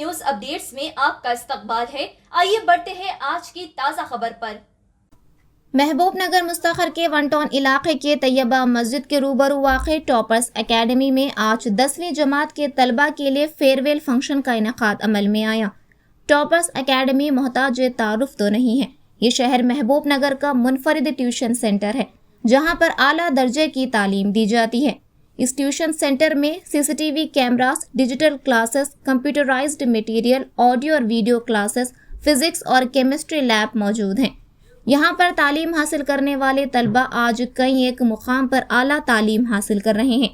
News updates में आपका इस्तकबाल है। आइए बढ़ते हैं आज की ताज़ा खबर पर। महबूबनगर मुस्तखर के वन टाउन इलाके के तैयबा मस्जिद के रूबरू वाक़े टॉपर्स एकेडमी में आज 10वीं जमात के तलबा के लिए फेयरवेल फंक्शन का इनेकाद अमल में आया। टॉपर्स एकेडमी मोहताज तारुफ तो नहीं है, ये शहर महबूबनगर का मुनफरिद ट्यूशन सेंटर है जहां पर आला दर्जे की तालीम दी जाती है। इस ट्यूशन सेंटर में CCTV cameras, digital classes, computerised material, audio और वीडियो क्लासेस, फिजिक्स और केमिस्ट्री लैब मौजूद हैं। यहाँ पर तालीम हासिल करने वाले तलबा आज कई एक मुकाम पर आला तालीम हासिल कर रहे हैं।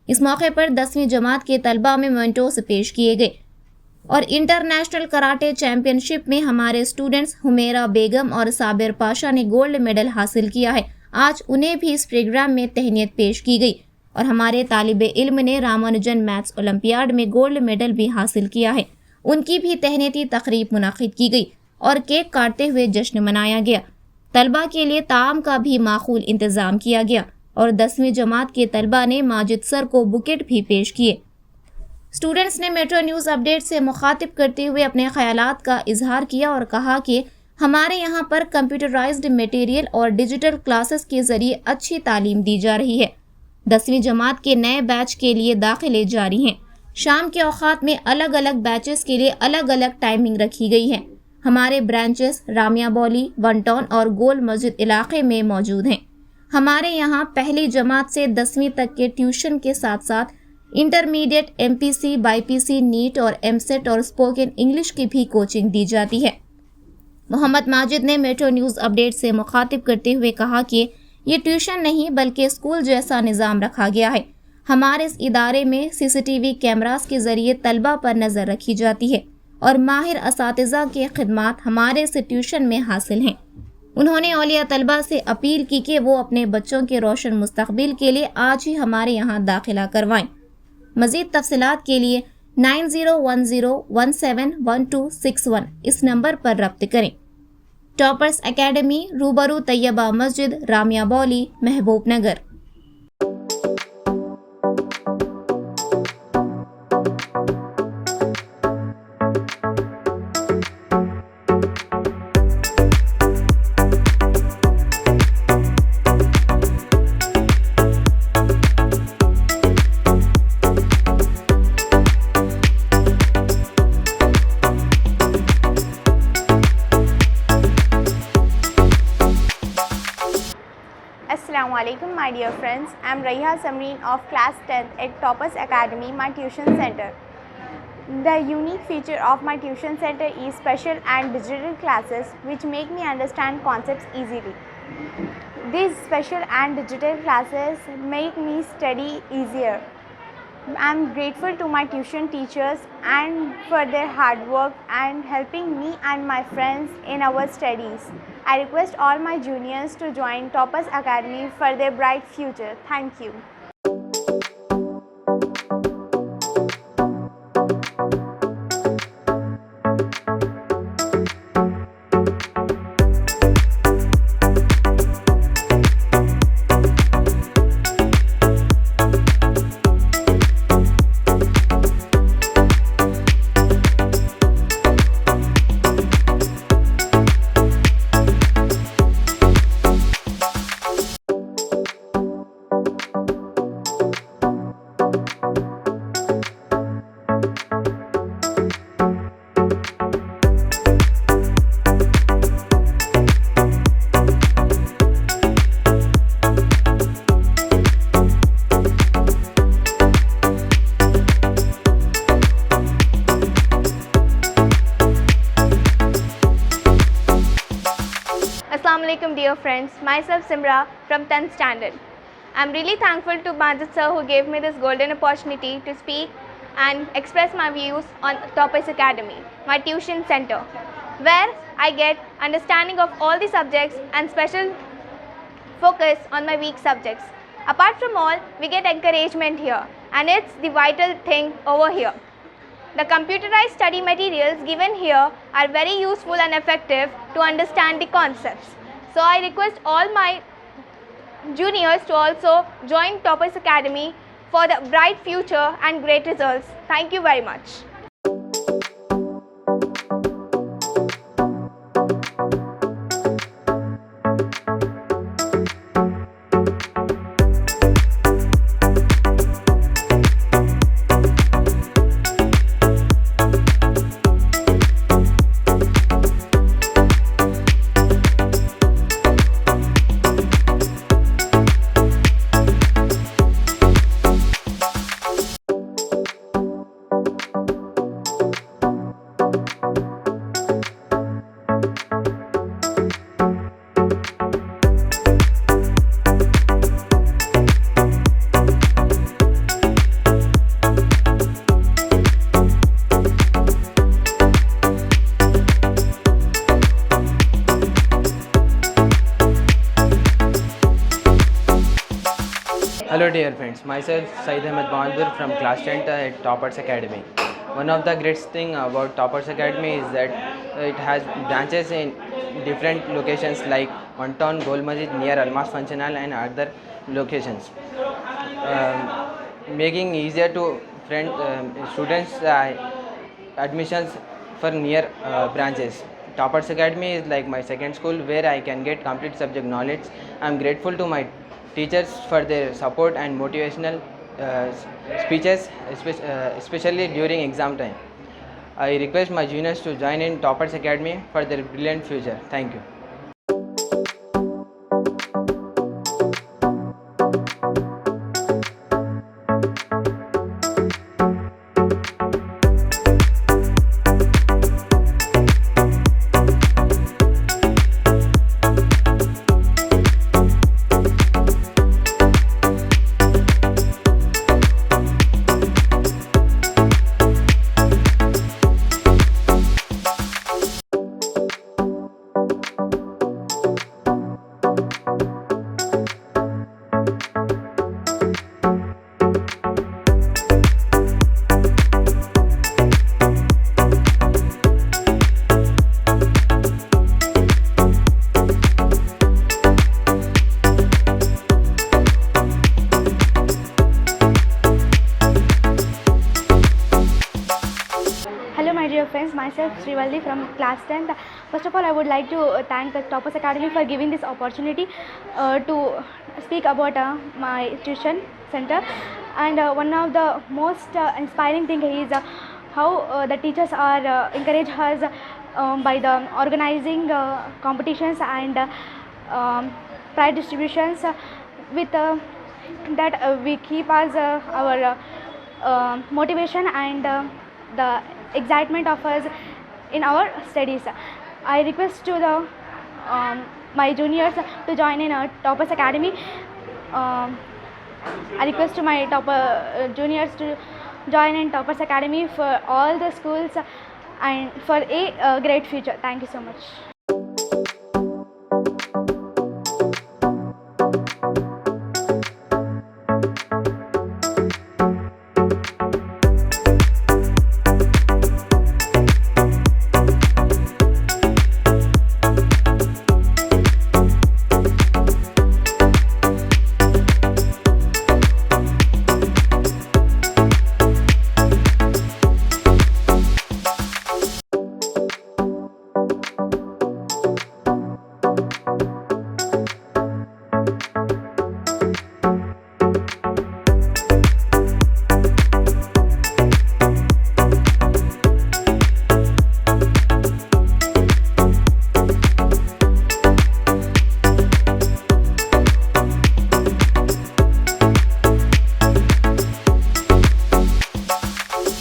इस मौके पर 10वीं जमात के तलबा में मोमेंटोस पेश किए गए और इंटरनेशनल कराटे चैंपियनशिप में हमारे स्टूडेंट्स हुमेरा बेगम और साबिर पाशा ने गोल्ड मेडल हासिल किया है। आज उन्हें भी इस प्रोग्राम में तहनीत पेश की गई और हमारे तालिबे इल्म ने रामानुजन मैथ्स ओलंपियाड में गोल्ड मेडल भी हासिल किया है। उनकी भी तहनीती तकरीब मुनाकिद की गई और केक काटते हुए जश्न मनाया गया। तलबा के लिए ताम का भी माकूल इंतज़ाम किया गया और 10वीं जमात के तलबा ने माजिद सर को बुकेट भी पेश किए। स्टूडेंट्स ने मेट्रो न्यूज़ अपडेट से मुखातिब करते हुए अपने ख्यालात का इजहार किया और कहा कि हमारे यहाँ पर कंप्यूटराइज्ड मटेरियल और डिजिटल क्लासेस के ज़रिए अच्छी तालीम दी जा रही है। 10वीं जमात के नए बैच के लिए दाखिले जारी हैं। शाम के औकात में अलग अलग बैचेस के लिए अलग अलग टाइमिंग रखी गई है। हमारे branches Ramiya Bowli, one town और गोल मस्जिद इलाके में मौजूद हैं। हमारे यहाँ पहली जमात से 10वीं तक के ट्यूशन के साथ साथ इंटरमीडिएट, MPC, BIPC, नीट और MSET और स्पोकन इंग्लिश की भी कोचिंग दी जाती है। मोहम्मद माजिद ने मेट्रो न्यूज़ अपडेट से मुखातिब करते हुए कहा कि ये ट्यूशन नहीं बल्कि स्कूल जैसा निज़ाम रखा गया है। हमारे इस इदारे में CCTV कैमरास के ज़रिए तलबा पर नज़र रखी जाती है और माहिर असातिज़ा के खिदमात हमारे इस ट्यूशन में हासिल हैं। उन्होंने औलिया तलबा से अपील की कि वो अपने बच्चों के रोशन मुस्तकबिल के लिए आज ही हमारे यहाँ दाखिला करवाएं। मज़ीद तफसीलात के लिए 9010171261 इस नंबर पर रब्त करें। टॉपर्स एकेडमी, रूबरू तैयबा मस्जिद, Ramiya Bauli, Mahbubnagar. Assalamualaikum my dear friends, I am Raiha Samreen of class 10th at Toppers Academy, my tuition center. The unique feature of my tuition center is special and digital classes which make me understand concepts easily. These special and digital classes make me study easier. I am grateful to my tuition teachers and for their hard work and helping me and my friends in our studies. I request all my juniors to join Toppers Academy for their bright future. Thank you. Assalamualaikum dear friends, myself Simra from 10th standard. I am really thankful to Majid sir who gave me this golden opportunity to speak and express my views on Toppers Academy, my tuition center, where I get understanding of all the subjects and special focus on my weak subjects. Apart from all, we get encouragement here and it's the vital thing over here. The computerized study materials given here are very useful and effective to understand the concepts. So I request all my juniors to also join Toppers Academy for the bright future and great results. Thank you very much. Hello dear friends, myself Saeed Ahmed Bahadur from class 10 at Toppers Academy. One of the great thing about Toppers Academy is that it has branches in different locations like Wanton, Gol Masjid, near Almas Function Hall and other locations. Making easier to students admissions for near branches. Toppers Academy is like my second school where I can get complete subject knowledge. I am grateful to my teachers for their support and motivational speeches, especially during exam time. I request my juniors to join in Toppers Academy for their brilliant future. Thank you. Hello my dear friends, myself Srivalli from class 10th. First of all, I would like to thank the Toppers Academy for giving this opportunity to speak about my tuition center. And one of the most inspiring thing is how the teachers are encourage us by the organizing competitions and prize distributions. With that we keep us our motivation and the excitement of us in our studies. I request to the my juniors to join in Toppers Academy. I request to my juniors to join in Toppers Academy for all the schools and for a great future. Thank you so much.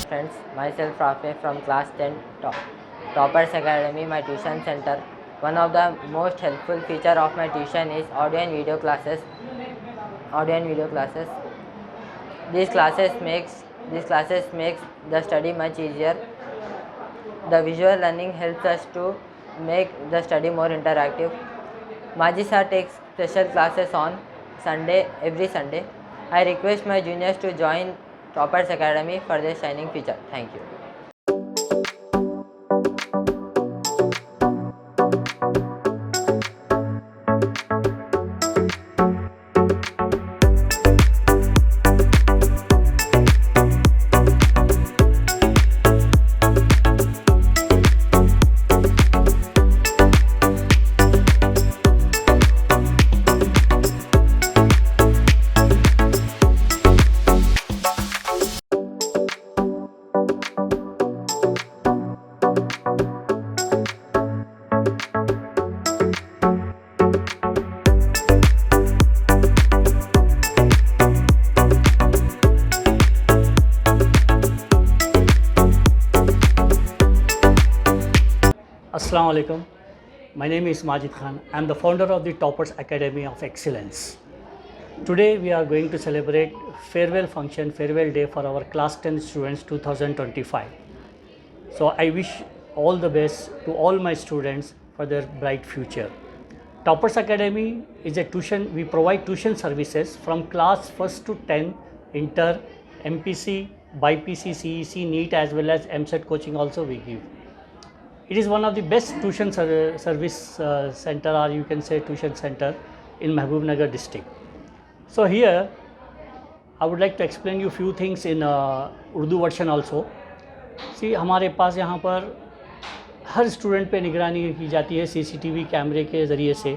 Friends, myself Rafe from class 10 Toppers Academy, my tuition center. One of the most helpful feature of my tuition is audio and video classes. These classes makes the study much easier. The visual learning helps us to make the study more interactive. Maji sir takes special classes on every Sunday. I request my juniors to join Toppers Academy for their shining future. Thank you. Assalamu alaikum. My name is Majid Khan. I am the founder of the Toppers Academy of Excellence. Today we are going to celebrate farewell day for our class 10 students 2025. So I wish all the best to all my students for their bright future. Toppers Academy is a tuition, we provide tuition services from class 1st to 10, inter, MPC, BIPC, CEC, NEET as well as MSET coaching also we give. It is one of the best tuition service center, or you can say tuition center in Mahbubnagar district. So here I would like to explain you few things in Urdu version also. See, हमारे पास यहाँ पर हर student पे निगरानी की जाती है CCTV कैमरे के ज़रिए से,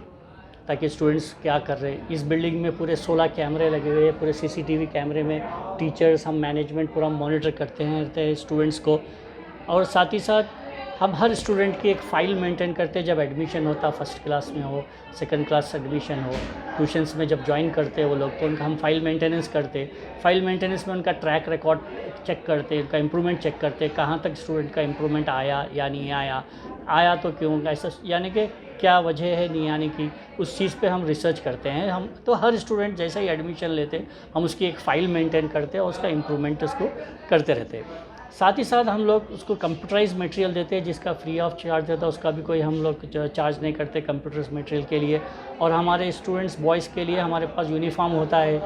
ताकि स्टूडेंट्स क्या कर रहे हैं। इस बिल्डिंग में पूरे 16 कैमरे लगे हुए हैं, पूरे CCTV कैमरे में टीचर्स, हम मैनेजमेंट पूरा मॉनिटर करते हैं स्टूडेंट्स को। और साथ ही साथ हम हर स्टूडेंट की एक फ़ाइल मेंटेन करते हैं, जब एडमिशन होता, फर्स्ट क्लास में हो, सेकंड क्लास एडमिशन हो, ट्यूशन्स में जब ज्वाइन करते हैं वो लोग, तो उनका हम फ़ाइल मेंटेनेंस करते। फ़ाइल मेंटेनेंस में उनका ट्रैक रिकॉर्ड चेक करते, उनका इम्प्रूवमेंट चेक करते, कहाँ तक स्टूडेंट का इम्प्रूवमेंट आया या नहीं आया, आया तो क्यों, ऐसा यानी कि क्या वजह है नहीं आने की, उस चीज़ पे हम रिसर्च करते हैं। हम तो हर स्टूडेंट जैसा ही एडमिशन लेते हम उसकी एक फ़ाइल मेंटेन करते हैं और उसका इम्प्रूवमेंट उसको करते रहते हैं। साथ ही साथ हम लोग उसको कंप्यूटराइज मटेरियल देते हैं, जिसका फ्री ऑफ चार्ज देता है, उसका भी कोई हम लोग चार्ज नहीं करते कंप्यूटर्स मटेरियल के लिए। और हमारे स्टूडेंट्स बॉयज़ के लिए हमारे पास यूनिफॉर्म होता है,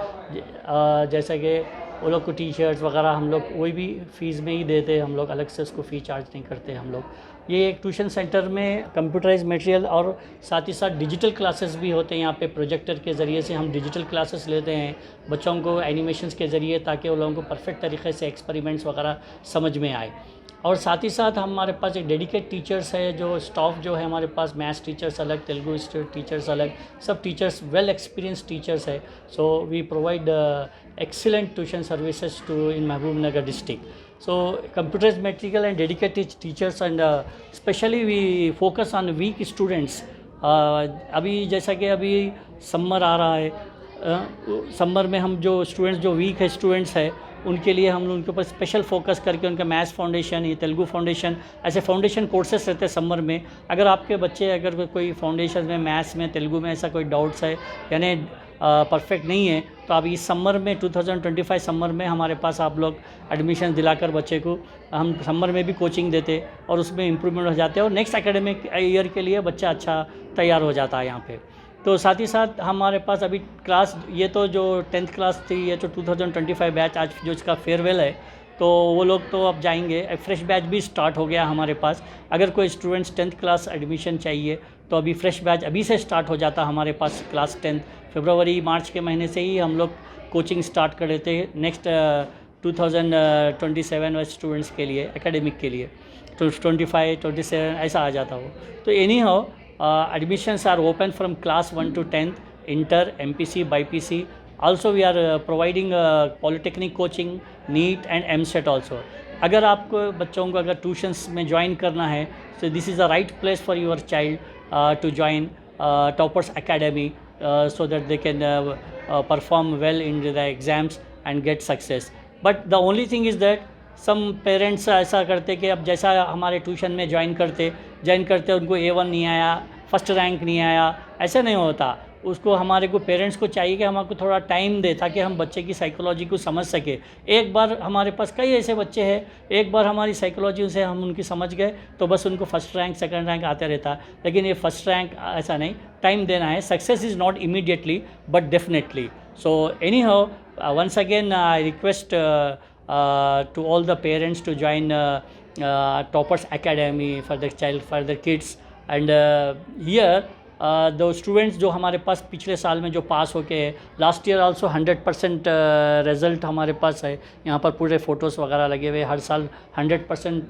जैसा कि वो लोग को टी शर्ट्स वगैरह हम लोग वही भी फ़ीस में ही देते हैं, हम लोग अलग से उसको फ़ी चार्ज नहीं करते हम लोग। ये एक ट्यूशन सेंटर में कंप्यूटराइज मटेरियल और साथ ही साथ डिजिटल क्लासेस भी होते हैं। यहाँ पे प्रोजेक्टर के ज़रिए से हम डिजिटल क्लासेस लेते हैं बच्चों को एनिमेशंस के ज़रिए, ताकि वो लोगों को परफेक्ट तरीके से एक्सपेरिमेंट्स वगैरह समझ में आए। और साथ ही साथ हमारे पास एक डेडिकेट टीचर्स है, जो स्टाफ जो है हमारे पास, मैथ्स टीचर्स अलग, तेलुगु टीचर्स अलग, सब टीचर्स वेल एक्सपीरियंस टीचर्स है। So we provide excellent tuition services to in Mahbubnagar district. So computerized material and dedicated teachers, and especially we focus on weak students. अभी जैसा कि अभी समर आ रहा है, समर में हम जो स्टूडेंट्स जो वीक है स्टूडेंट्स है उनके लिए हम उनके ऊपर स्पेशल फोकस करके उनका मैथ्स फाउंडेशन, ये तेलुगु फाउंडेशन, ऐसे फाउंडेशन कोर्सेस रहते हैं समर में। अगर आपके बच्चे अगर कोई फाउंडेशन में, मैथ्स में, तेलुगु में ऐसा कोई डाउट्स है यानी परफेक्ट नहीं है, तो आप इस समर में 2025 समर में हमारे पास आप लोग एडमिशन दिलाकर बच्चे को हम समर में भी कोचिंग देते और उसमें इम्प्रूवमेंट हो जाते हैं और नेक्स्ट एकेडमिक ईयर के लिए बच्चा अच्छा तैयार हो जाता है यहाँ पे। तो साथ ही साथ हमारे पास अभी क्लास, ये तो जो 10th क्लास थी, ये जो 2025 बैच आज जो इसका फेयरवेल है, तो वो लोग तो अब जाएंगे। फ्रेश बैच भी स्टार्ट हो गया हमारे पास। अगर कोई स्टूडेंट्स 10th क्लास एडमिशन चाहिए तो अभी फ्रेश बैच अभी से स्टार्ट हो जाता हमारे पास। क्लास 10 फरवरी मार्च के महीने से ही हम लोग कोचिंग स्टार्ट कर देते हैं नेक्स्ट 2027 वाले स्टूडेंट्स के लिए, एकेडमिक के लिए। तो 25, 27 ऐसा आ जाता हो। तो any how admissions are open from class 1 to 10th, inter, MPC, BIPC. Also we are providing polytechnic coaching, NEET and MSET also. अगर आपको बच्चों को अगर ट्यूशन्स में ज्वाइन करना है, so this is the right place for your child to join Toppers Academy so that they can perform well in the exams and get success. But the only thing is that some parents ऐसा करते कि अब जैसा हमारे tuition में join करते उनको A1 नहीं आया, फर्स्ट रैंक नहीं आया, ऐसा नहीं होता। उसको हमारे को पेरेंट्स को चाहिए कि हमको थोड़ा टाइम दे ताकि हम बच्चे की साइकोलॉजी को समझ सके। एक बार हमारे पास कई ऐसे बच्चे हैं, एक बार हमारी साइकोलॉजी से हम उनकी समझ गए तो बस उनको फर्स्ट रैंक, सेकंड रैंक आते रहता। लेकिन ये फर्स्ट रैंक ऐसा नहीं, टाइम देना है। Success is not immediately but definitely. So anyhow once again I request to all the parents to join Toppers Academy for their child, for their kids. And here the students जो हमारे पास पिछले साल में जो पास होके last year also 100% result हमारे पास है। यहाँ पर पूरे फ़ोटोज़ वगैरह लगे हुए, हर साल 100%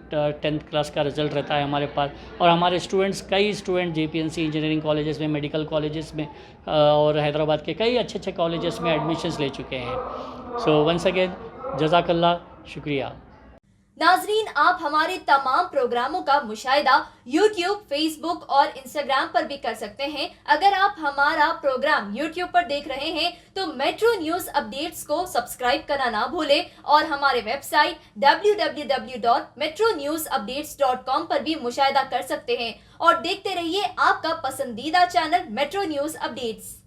10th क्लास का रिज़ल्ट रहता है हमारे पास। और हमारे स्टूडेंट्स, कई स्टूडेंट JPNC इंजीनियरिंग कॉलेजेस में, मेडिकल कॉलेजेस में और हैदराबाद के कई अच्छे अच्छे कॉलेजेस में एडमिशन्स ले चुके हैं। सो वंस अगेन जज़ाकल्लाह, शुक्रिया। नाजरीन, आप हमारे तमाम प्रोग्रामों का मुशाहिदा YouTube, Facebook और Instagram पर भी कर सकते हैं। अगर आप हमारा प्रोग्राम YouTube पर देख रहे हैं तो मेट्रो न्यूज़ अपडेट्स को सब्सक्राइब करना ना भूलें और हमारे वेबसाइट www.metronewsupdates.com पर भी मुशाहिदा कर सकते हैं। और देखते रहिए आपका पसंदीदा चैनल मेट्रो न्यूज़ अपडेट्स।